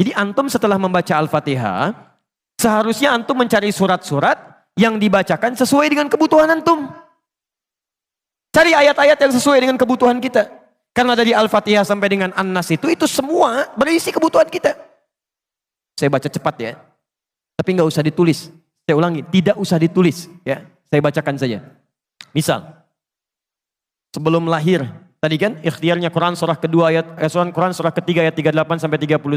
Jadi antum setelah membaca Al-Fatihah, seharusnya antum mencari surat-surat yang dibacakan sesuai dengan kebutuhan antum. Cari ayat-ayat yang sesuai dengan kebutuhan kita. Karena dari Al-Fatihah sampai dengan An-Nas itu semua berisi kebutuhan kita. Saya baca cepat ya. Tapi nggak usah ditulis. Saya ulangi, tidak usah ditulis. Ya, saya bacakan saja. Misal, sebelum lahir, tadi kan ikhtiarnya Quran surah kedua Quran surah ketiga ayat 38 sampai 39.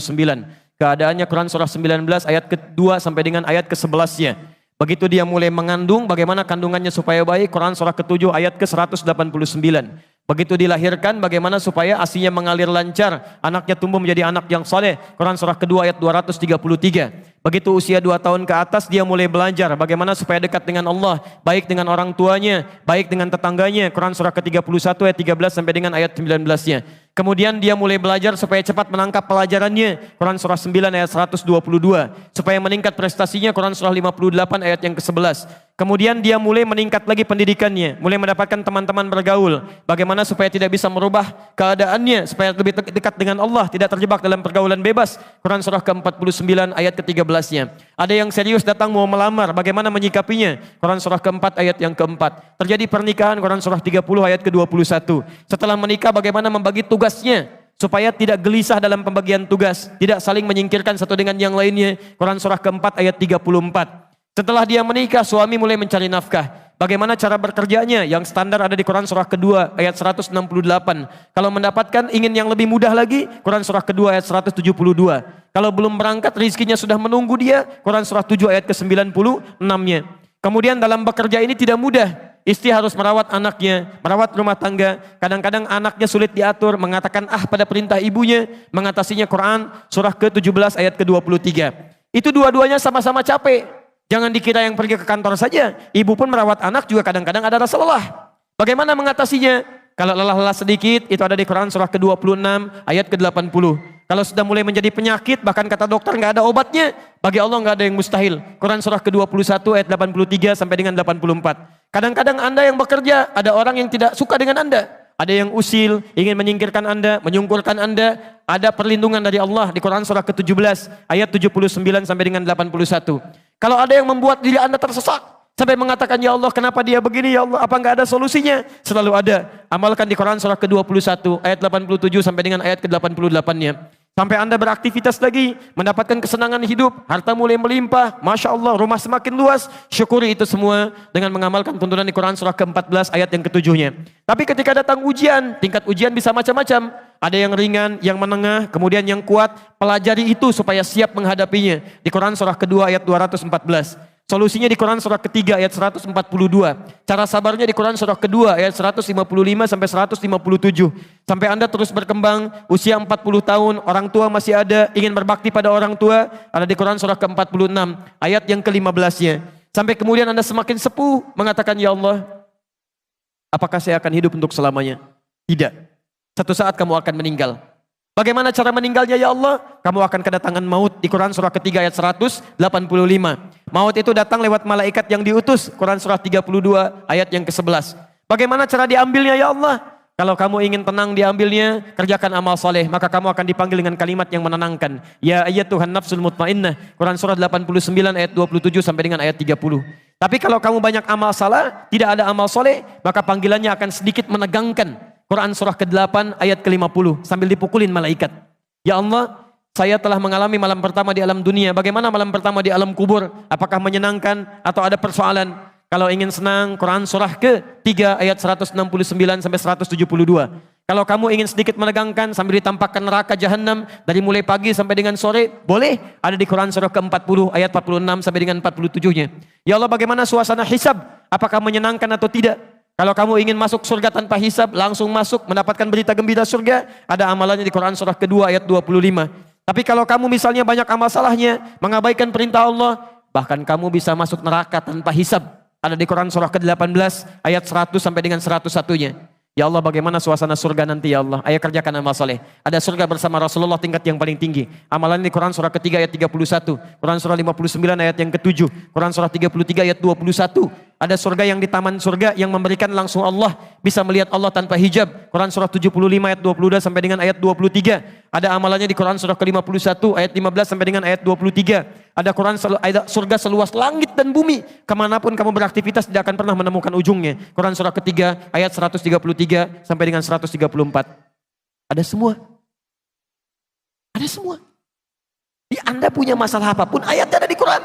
Keadaannya Quran surah 19 ayat kedua sampai dengan ayat ke-11-nya. Begitu dia mulai mengandung, bagaimana kandungannya supaya baik, Quran surah ke-7 ayat ke-189. Begitu dilahirkan, bagaimana supaya ASInya mengalir lancar, anaknya tumbuh menjadi anak yang saleh, Quran surah kedua ayat 233. Begitu usia 2 tahun ke atas, dia mulai belajar bagaimana supaya dekat dengan Allah, baik dengan orang tuanya, baik dengan tetangganya, Quran surah ke-31 ayat 13 sampai dengan ayat 19-nya. Kemudian dia mulai belajar supaya cepat menangkap pelajarannya, Quran surah 9 ayat 122. Supaya meningkat prestasinya, Quran surah 58 ayat yang ke-11. Kemudian dia mulai meningkat lagi pendidikannya, mulai mendapatkan teman-teman bergaul. Bagaimana supaya tidak bisa merubah keadaannya, supaya lebih dekat dengan Allah, tidak terjebak dalam pergaulan bebas. Quran surah ke-49 ayat ke-13-nya. Ada yang serius datang mau melamar, bagaimana menyikapinya? Quran surah ke-4 ayat yang ke-4. Terjadi pernikahan, Quran surah 30 ayat ke-21. Setelah menikah, bagaimana membagi tugasnya supaya tidak gelisah dalam pembagian tugas, tidak saling menyingkirkan satu dengan yang lainnya. Quran surah ke-4 ayat 34. Setelah dia menikah, suami mulai mencari nafkah. Bagaimana cara bekerjanya? Yang standar ada di Quran surah kedua ayat 168. Kalau mendapatkan ingin yang lebih mudah lagi, Quran surah kedua ayat 172. Kalau belum berangkat, rizkinya sudah menunggu dia, Quran surah 7 ayat ke-96-nya. Kemudian dalam bekerja ini tidak mudah. Istri harus merawat anaknya, merawat rumah tangga. Kadang-kadang anaknya sulit diatur, mengatakan pada perintah ibunya, mengatasinya Quran surah ke-17 ayat ke-23. Itu dua-duanya sama-sama capek. Jangan dikira yang pergi ke kantor saja. Ibu pun merawat anak juga kadang-kadang ada rasa lelah. Bagaimana mengatasinya? Kalau lelah-lelah sedikit, itu ada di Quran surah ke-26 ayat ke-80. Kalau sudah mulai menjadi penyakit, bahkan kata dokter nggak ada obatnya, bagi Allah nggak ada yang mustahil. Quran surah ke-21 ayat 83 sampai dengan 84. Kadang-kadang Anda yang bekerja, ada orang yang tidak suka dengan Anda. Ada yang usil, ingin menyingkirkan Anda, menyungkurkan Anda. Ada perlindungan dari Allah di Quran surah ke-17 ayat 79 sampai dengan 81. Kalau ada yang membuat diri Anda tersesat sampai mengatakan, ya Allah kenapa dia begini, ya Allah apa enggak ada solusinya? Selalu ada. Amalkan di Quran surah ke-21 ayat 87 sampai dengan ayat ke-88-nya. Sampai Anda beraktivitas lagi, mendapatkan kesenangan hidup, harta mulai melimpah, Masya Allah, rumah semakin luas, syukuri itu semua dengan mengamalkan tuntunan di Quran surah ke-14 ayat yang ke-7-nya. Tapi ketika datang ujian, tingkat ujian bisa macam-macam. Ada yang ringan, yang menengah, kemudian yang kuat. Pelajari itu supaya siap menghadapinya. Di Quran surah kedua ayat 214. Solusinya di Quran surah ketiga ayat 142. Cara sabarnya di Quran surah kedua ayat 155 sampai 157. Sampai Anda terus berkembang, usia 40 tahun, orang tua masih ada, ingin berbakti pada orang tua, ada di Quran surah ke-46 ayat yang ke-15-nya. Sampai kemudian Anda semakin sepuh mengatakan, ya Allah, apakah saya akan hidup untuk selamanya? Tidak. Satu saat kamu akan meninggal. Bagaimana cara meninggalnya ya Allah? Kamu akan kedatangan maut di Quran surah ketiga ayat 185. Maut itu datang lewat malaikat yang diutus. Quran surah 32 ayat yang ke-11. Bagaimana cara diambilnya ya Allah? Kalau kamu ingin tenang diambilnya, kerjakan amal soleh, maka kamu akan dipanggil dengan kalimat yang menenangkan. Ya ayyatuhan nafsul mutmainnah. Quran surah 89 ayat 27 sampai dengan ayat 30. Tapi kalau kamu banyak amal salah, tidak ada amal soleh, maka panggilannya akan sedikit menegangkan. Quran surah ke-8 ayat ke-50 sambil dipukulin malaikat. Ya Allah, saya telah mengalami malam pertama di alam dunia. Bagaimana malam pertama di alam kubur? Apakah menyenangkan atau ada persoalan? Kalau ingin senang, Quran surah ke-3 ayat 169 sampai 172. Kalau kamu ingin sedikit menegangkan sambil ditampakkan neraka jahanam dari mulai pagi sampai dengan sore, boleh. Ada di Quran surah ke-40 ayat 46 sampai dengan 47-nya. Ya Allah, bagaimana suasana hisab? Apakah menyenangkan atau tidak? Kalau kamu ingin masuk surga tanpa hisab, langsung masuk mendapatkan berita gembira surga, ada amalannya di Quran surah kedua ayat 25. Tapi kalau kamu misalnya banyak amal salahnya, mengabaikan perintah Allah, bahkan kamu bisa masuk neraka tanpa hisab. Ada di Quran surah ke-18 ayat 100 sampai dengan 101-nya. Ya Allah, bagaimana suasana surga nanti ya Allah? Ayo kerjakan amal saleh. Ada surga bersama Rasulullah tingkat yang paling tinggi. Amalan di Quran surah ketiga ayat 31, Quran surah 59 ayat yang ke-7, Quran surah 33 ayat 21. Ada surga yang di taman surga yang memberikan langsung Allah, bisa melihat Allah tanpa hijab. Quran surah 75 ayat 22 sampai dengan ayat 23. Ada amalannya di Quran surah ke-51 ayat 15 sampai dengan ayat 23. Ada surga seluas langit dan bumi. Kemanapun kamu beraktivitas tidak akan pernah menemukan ujungnya. Quran surah ketiga ayat 133 sampai dengan 134. Ada semua. Ada semua. Di Anda punya masalah apapun, ayatnya ada di Quran.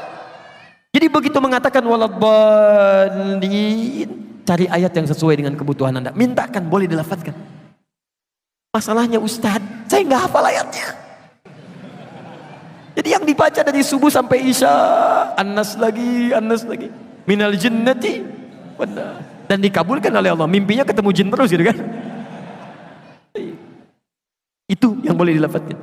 Jadi begitu mengatakan waladhdallin, cari ayat yang sesuai dengan kebutuhan Anda. Mintakan, boleh dilafadzkan. Masalahnya Ustadz, saya nggak hafal ayatnya. Jadi yang dibaca dari subuh sampai isya, An-Nas lagi, minal jinnati, dan dikabulkan oleh Allah. Mimpinya ketemu jin terus gitu kan. Itu yang boleh dilafadzkan.